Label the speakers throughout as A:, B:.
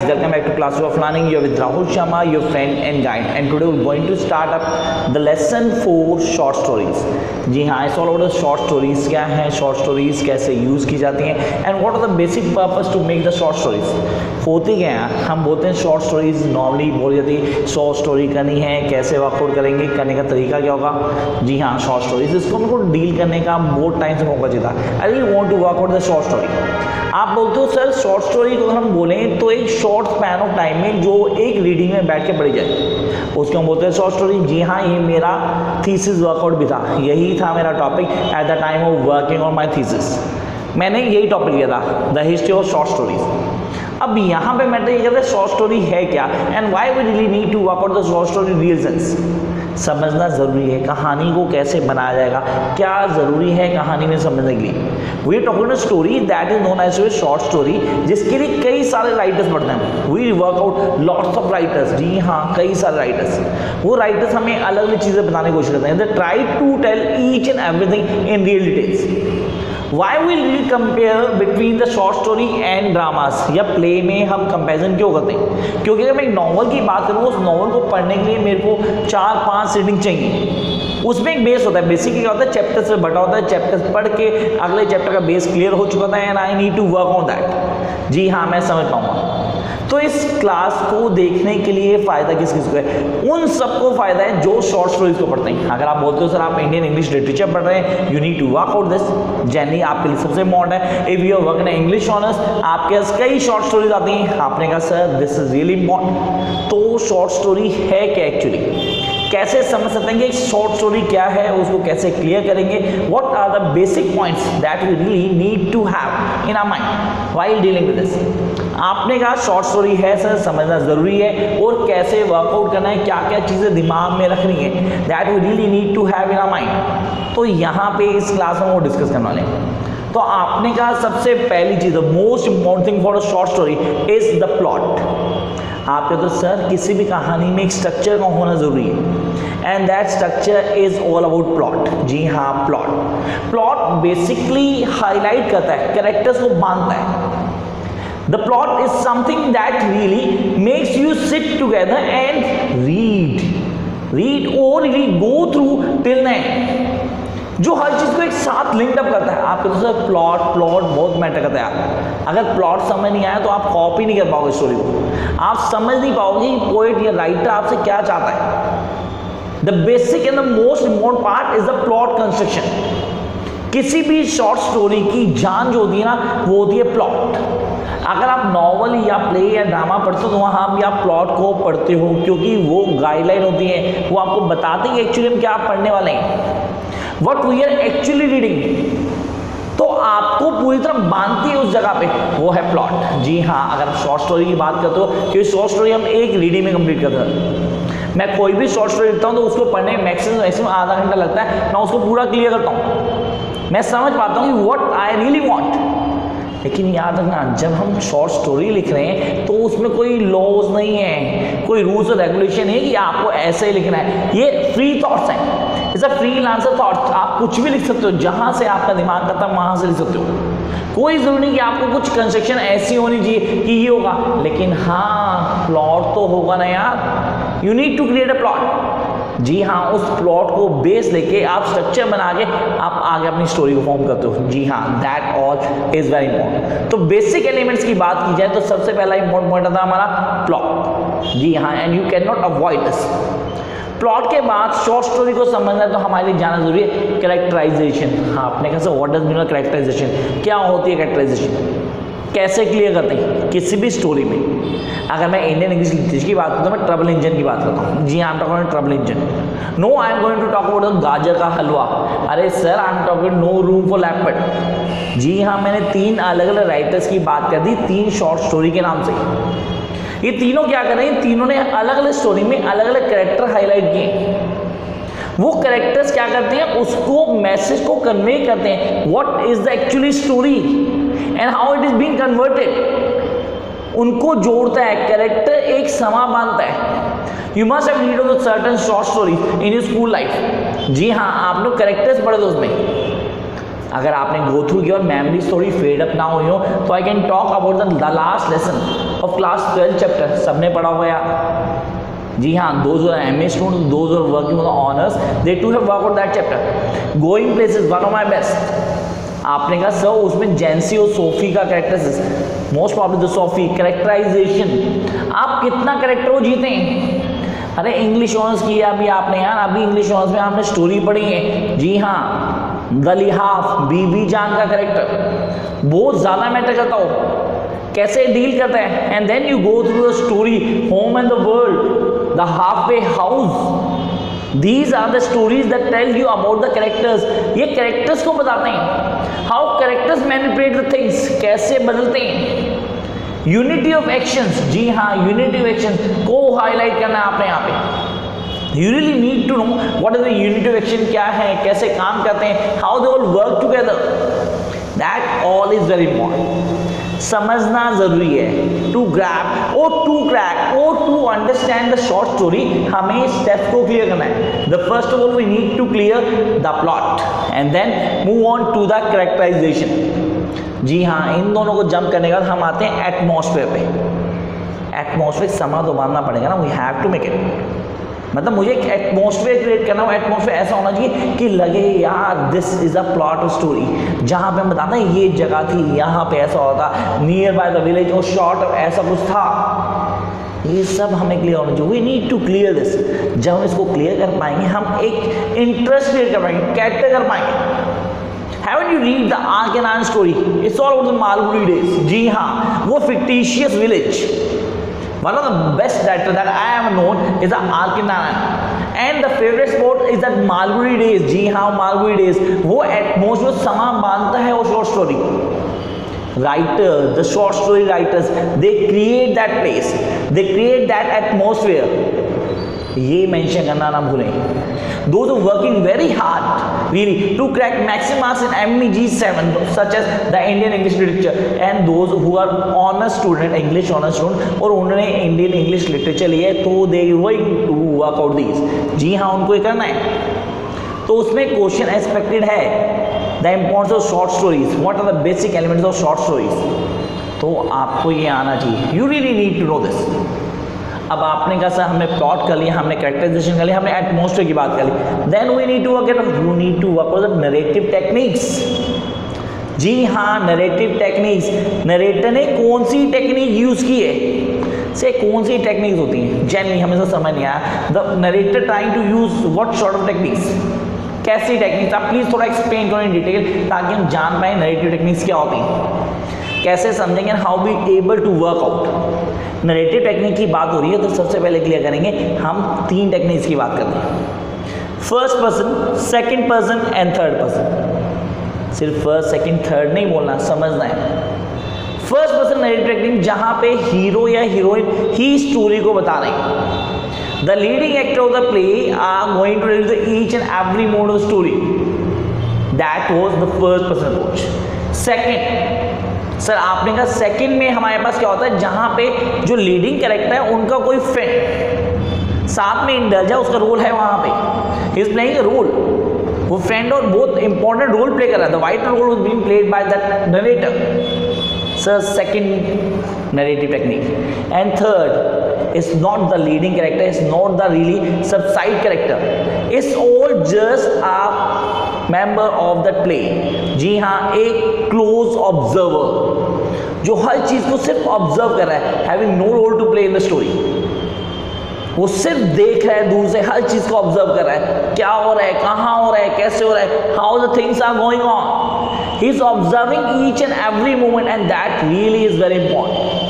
A: Welcome back to Class of Learning. You're with Rahul Sharma, your friend and guide. And today we're going to start up the lesson 4 short stories. जी हाँ, इस all over short stories क्या हैं, short stories कैसे use की जाती हैं and what are the basic purpose to make the short stories. होती क्या है, हम बोलते हैं शॉर्ट स्टोरीज नॉर्मली बोली जाती है शॉर्ट स्टोरी करनी है, कैसे वर्कआउट करेंगे, करने का तरीका क्या होगा. जी हाँ, शॉर्ट स्टोरीज इसको हमको डील करने का बहुत टाइम से मौका चाहिए था. I really want to work out the short story. आप बोलते हो सर शॉर्ट स्टोरी को हम बोलें तो एक शॉर्ट स्पैन ऑफ टाइम में जो एक रीडिंग में बैठ के पढ़ी जाए उसको हम बोलते हैं शॉर्ट स्टोरी. जी हाँ, ये मेरा थीसिस वर्कआउट भी था, यही था मेरा topic at the time of working on my thesis. मैंने यही टॉपिक लिया था, the history of short stories. अब यहाँ पे मैटर ये कहते हैं शॉर्ट स्टोरी है क्या and why we really need to work out the short story real sense. समझना ज़रूरी है कहानी को कैसे बनाया जाएगा, क्या ज़रूरी है कहानी में समझने के लिए. We are talking story that is known as a short story, जिसके लिए कई सारे राइटर्स पढ़ते हैं. We work out lots of writers. जी हाँ, कई सारे राइटर्स. वो राइटर्स हमें अलग अलग चीज़ें बताने की कोशिश करते हैं. They try to tell each and everything in real details. Why will we compare between the short story and dramas या प्ले में हम कंपैरिजन क्यों करते हैं? क्योंकि अगर मैं एक नॉवल की बात करूँ, उस नॉवल को पढ़ने के लिए मेरे को 4-5 रीडिंग चाहिए. उसमें एक बेस होता है. बेसिकली क्या होता है, चैप्टर्स में बटा होता है. चैप्टर्स पढ़ के अगले चैप्टर का बेस क्लियर हो चुका था and I need to work on that. जी हाँ, मैं समझ पाऊंगा. तो इस क्लास को देखने के लिए फ़ायदा किस किस को है? उन सबको फ़ायदा है जो शॉर्ट स्टोरीज को पढ़ते हैं. अगर आप बोलते हो सर आप इंडियन इंग्लिश लिटरेचर पढ़ रहे हैं, you need to work out this. Generally आपके लिए सबसे इम्पोर्टेंट है. If you are working in English honours, आपके पास कई शॉर्ट स्टोरीज आती हैं. आपने कहा sir this is really important. तो शॉर्ट स्टोरी है क्या एक्चुअली, कैसे समझ सकते हैं कि एक शॉर्ट स्टोरी क्या है, उसको कैसे क्लियर करेंगे. What are the basic points that we really need to have in our mind while dealing with this. आपने कहा शॉर्ट स्टोरी है सर, समझना ज़रूरी है और कैसे वर्कआउट करना है, क्या क्या चीज़ें दिमाग में रखनी है, that we really need to have in our mind. तो यहाँ पे इस क्लास में वो डिस्कस करने वाले हैं. तो आपने कहा सबसे पहली चीज़, the most important thing for a short story is the plot. आप कहते हो सर किसी भी कहानी में एक स्ट्रक्चर का होना जरूरी है and that structure is all about plot. जी हाँ, प्लॉट. प्लॉट बेसिकली हाईलाइट करता है, कैरेक्टर्स को बांधता है. The plot is something that really makes you sit together and read और really go through till the end, जो हर चीज़ को एक साथ लिंक अप करता है. आपके तो सर प्लॉट बहुत मैटर करता है. अगर प्लॉट समझ नहीं आया तो आप कॉपी नहीं कर पाओगे स्टोरी को, आप समझ नहीं पाओगे कि पोएट या राइटर आपसे क्या चाहता है. The basic and the most important part is the plot construction. किसी भी शॉर्ट स्टोरी की जान जो होती है ना, वो होती है प्लॉट. अगर आप नॉवल या प्ले या ड्रामा पढ़ते हो तो वहाँ भी आप प्लॉट को पढ़ते हो, क्योंकि वो गाइडलाइन होती है, वो आपको बताते हैं एक्चुअली हम क्या पढ़ने वाले हैं, what we are actually reading. तो आपको पूरी तरह बांधती है उस जगह पे, वो है प्लॉट. जी हाँ, अगर आप शॉर्ट स्टोरी की बात करते हो, क्योंकि शॉर्ट स्टोरी हम एक रीडिंग में कंप्लीट करते हैं. मैं कोई भी शॉर्ट स्टोरी लिखता हूँ तो उसको पढ़ने में मैक्सिमम आधा घंटा लगता है. मैं उसको पूरा क्लियर करता हूँ, मैं समझ पाता हूँ कि व्हाट आई रियली वांट. लेकिन याद रखना, जब हम शॉर्ट स्टोरी लिख रहे हैं तो उसमें कोई लॉज नहीं है, कोई रूल्स और रेगुलेशन है कि आपको ऐसे ही लिखना है. ये फ्री थॉट्स हैं, इट्स अ फ्रीलांसर थॉट्स. आप कुछ भी लिख सकते हो, जहाँ से आपका दिमाग करता है वहाँ से लिख सकते हो. कोई ज़रूरी नहीं कि आपको कुछ कंस्ट्रक्शन ऐसी होनी चाहिए कि ये होगा, लेकिन हाँ प्लॉट तो होगा ना यार. You need to create a plot. जी हाँ, उस प्लॉट को बेस लेके आप स्ट्रक्चर बना के आप आगे अपनी स्टोरी को फॉर्म करते हो. जी हाँ, that all is very important. तो बेसिक एलिमेंट्स की बात की जाए तो सबसे पहला इंपॉर्टेंट पॉइंट आता है हमारा प्लॉट. जी हाँ, and you can not avoid this. Plot के बाद शॉर्ट स्टोरी को समझना है तो हमारे लिए जाना जरूरी है कैरेक्टराइजेशन. हाँ, आपने कहा व्हाट डज मीन कैरेक्टराइजेशन, क्या होती है कैरेक्टराइजेशन, कैसे क्लियर करते हैं किसी भी स्टोरी में. अगर मैं इंडियन इंग्लिश लिटरेचर की बात करता हूँ, मैं ट्रबल इंजन की बात करता हूँ. जी हाँ, I am talking trouble engine. No, I am going to talk about gajar का हलवा. अरे sir I am talking no room for leopard. जी हाँ, मैंने 3 अलग अलग राइटर्स की बात कर दी 3 शॉर्ट स्टोरी के नाम से. ये तीनों क्या कर रहे हैं, तीनों ने अलग अलग स्टोरी में अलग अलग कैरेक्टर हाईलाइट किए. वो कैरेक्टर्स क्या करते हैं, उसको मैसेज को कन्वे करते हैं, what is the actually story and how it is being converted. उनको जोड़ता है, कैरेक्टर एक समा बांधता है. You must have read of certain short story in your school life. जी हाँ, आप लोग कैरेक्टर्स पढ़े थे उसमें. अगर आपने गो थ्रू किया और मेमोरी थोड़ी फेड अप ना हुई हो तो I can talk about the last lesson. Of class 12 chapter सबने पढ़ा हुआ यार। जी हाँ, those are MA students, those are working on honours, they to have work out that chapter. Going places one of my best. आपने कहा sir उसमें Jansie और सोफी का characteristics, most problem the Sophie characterisation, आप कितना character वो जीते हैं। अरे इंग्लिश ऑनर्स किया अभी आपने यार, अभी इंग्लिश ऑनर्स में आपने स्टोरी पढ़ी है। जी हाँ, द लिहाफ, बीबी जान का कैरेक्टर बहुत ज्यादा मैटर करता हो, कैसे डील करता है। And then you go through the story home and the world, the halfway house, these are the stories that tell you about the characters. ये कैरेक्टर्स को बताते हैं, how characters manipulate the things, कैसे बदलते हैं। Unity of actions, जी हाँ unity of actions को हाईलाइट करना है आपने यहाँ पे। You really need to know what is the unity of action, क्या है, कैसे काम करते हैं, how they all work together, that all is very important. समझना जरूरी है टू ग्रैब और टू क्रैक और to understand the short story. हमें स्टेप्स को क्लियर करना है। The first of all we need to clear the plot and then move on to the characterisation. जी हाँ, इन दोनों को जंप करने के बाद हम आते हैं एटमॉस्फेयर पे। एटमॉस्फेयर समा तो बांधना पड़ेगा ना, we have to make it. मतलब मुझे एक एटमॉस्फेयर क्रिएट करना हो, एटमॉस्फेयर ऐसा होना चाहिए कि लगे यार this is a plot of story, जहाँ पे हम बताते हैं ये जगह थी, यहाँ पे ऐसा होता, नियर बाय द विलेज और शॉर्ट ऐसा कुछ था। ये सब हमें क्लियर होना चाहिए। We need to clear this. जब हम इसको क्लियर कर पाएंगे हम एक इंटरेस्ट क्रिएट कर पाएंगे, कैरेक्टर कर पाएंगे। Haven't you read the Arkanan story? It's all about the Malgudi days. जी हाँ, वो fictitious village. One of the best director that I have known is the Arkanan, and the favorite spot is that Malgudi days. जी हाँ, Malgudi days वो atmosphere समा बांधता है वो short story. Writers, the short story writers, they create that place, they create that atmosphere. ये mention करना ना भूलें। Those who are working very hard really to crack maximum marks in MEG7 such as the Indian English literature, and those who are honors student, English honors student और उन्होंने Indian English literature लिया है तो they going to work out these। जी हाँ, उनको ये करना है। तो उसमें क्वेश्चन एक्सपेक्टेड है the importance of short stories, what are the basic elements of short stories. तो आपको ये आना चाहिए, you really need to know this. अब आपने कहा सर हमने प्लॉट कर लिया, हमने कैरेक्टराइजेशन कर लिया, हमने एटमॉस्फेयर की बात कर ली, then we need to work you need to work with narrative techniques. जी हाँ, नरेटिव टेक्निक्स, नरेटर ने कौन सी टेक्निक यूज की है, से कौन सी टेक्निक्स होती हैं जनरली हमें तो समझ नहीं आया। The narrator trying to use what sort of techniques, कैसी टेक्निक्स, आप प्लीज थोड़ा एक्सप्लेन करो इन डिटेल ताकि हम जान पाए नरेटिव टेक्निक्स क्या होती हैं, कैसे समझेंगे, how be able to work out. Narrative technique की बात हो रही है तो सबसे पहले क्लियर करेंगे हम 3 टेक्निक्स की बात करते हैं, first person, second person and third person. सिर्फ फर्स्ट सेकंड थर्ड नहीं बोलना, समझना है। फर्स्ट पर्सन नरेटिव टेक्निक जहां पे हीरो या हीरोइन ही स्टोरी को बता रहे हैं। The leading actor of the play are going to tell the each and every mode of story, that was the first person approach. Second, sir आपने कहा second में हमारे पास क्या होता है, जहां पे जो लीडिंग कैरेक्टर है उनका कोई फ्रेंड साथ में इंडल्ज है, उसका रोल है वहां पे, he is playing a role, वो फ्रेंड और बहुत इंपॉर्टेंट रोल प्ले कर रहा है, the vital role was being played by that narrator. Sir second narrative technique. And third is not the leading character, is not the really sub side character, it's all just a member of the play. जी हाँ, एक close observer जो हर चीज को सिर्फ observe कर रहा है, having no role to play in the story. वो सिर्फ देख रहा है दूर से, हर चीज को ऑब्जर्व कर रहा है, क्या हो रहा है, कहाँ हो रहा है, कैसे हो रहा है, how the things are going on. He is observing each and every moment and that really is very important.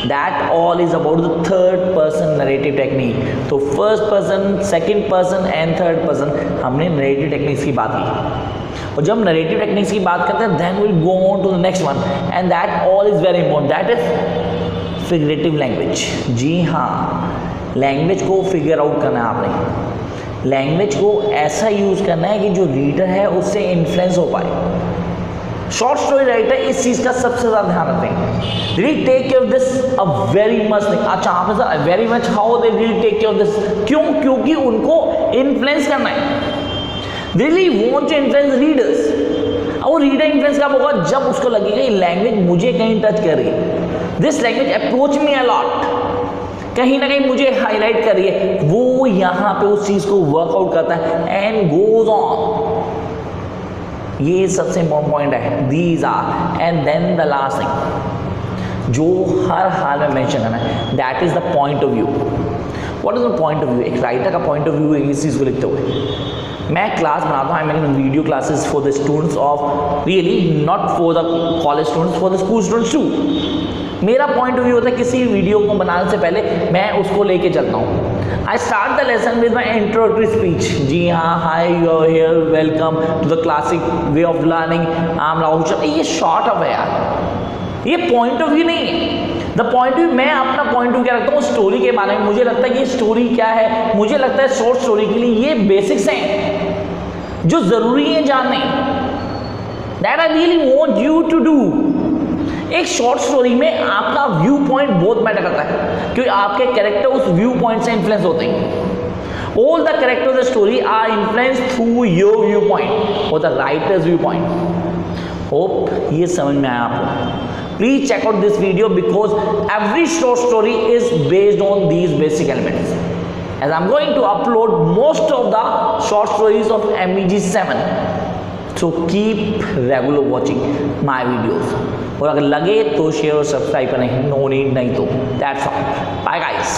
A: That all is about the third person narrative technique. तो first person, second person and third person हमने narrative techniques की बात की। और जब narrative techniques की बात करते हैं then will go on to the next one and that all is very important, that is figurative language. जी हाँ, लैंग्वेज को फिगर आउट करना है आपने, लैंग्वेज को ऐसा यूज करना है कि जो रीडर है उससे इन्फ्लुएंस हो पाए। शॉर्ट स्टोरी राइटर इस चीज का सबसे ज्यादा ध्यान रखते हैं, really take care of this a very much thing. अच्छा आपने sir very much, how they really take care of this, क्यों? क्योंकि उनको इन्फ्लुएंस करना है, really want to influence readers. और रीडर इन्फ्लुएंस कब होगा, जब उसको लगेगा ये लैंग्वेज मुझे कहीं टच कर रही है, this language approach me a lot, कहीं ना कहीं मुझे हाईलाइट कर रही है, वो यहाँ पे उस चीज को वर्कआउट करता है एंड गोज ऑन। ये सबसे इंपॉर्टेंट पॉइंट है, these are. And then the last thing जो हर हाल में मेंशन करना है, that is the point of view. What is the point of view? एक राइटर का पॉइंट ऑफ व्यू है इस चीज को लिखते हुए। मैं क्लास बनाता हूँ, I making video classes for the students of, really not for the college students, for the school students too. मेरा पॉइंट ऑफ व्यू होता है किसी वीडियो को बनाने से पहले मैं उसको लेके चलता हूँ। I start the lesson with my introductory speech. जी हाँ, hi you are here, welcome to the classic way of learning, I am Rahul Sharma. ये शॉर्ट अप है यार, ये पॉइंट ऑफ व्यू नहीं है। द पॉइंट ऑफ व्यू, मैं अपना पॉइंट ऑफ व्यू क्या रखता हूँ स्टोरी के बारे में। मुझे लगता है कि स्टोरी क्या है, मुझे लगता है शॉर्ट स्टोरी के लिए ये बेसिक्स हैं जो जरूरी है जानने, that I really want you to do. एक शॉर्ट स्टोरी में आपका व्यू पॉइंट बहुत मैटर करता है, क्योंकि आपके कैरेक्टर उस व्यू पॉइंट से इन्फ्लुएंस होते हैं। All the character of the story are influence through your view point और the writer's view point. Hope ये समझ में आया आपको। Please check out this video because every short story is based on these basic elements, as I'm going to upload most of the short stories of MEG 7, so keep regular watching my videos। और अगर लगे तो share और subscribe करें, no need नहीं तो that's all, bye guys.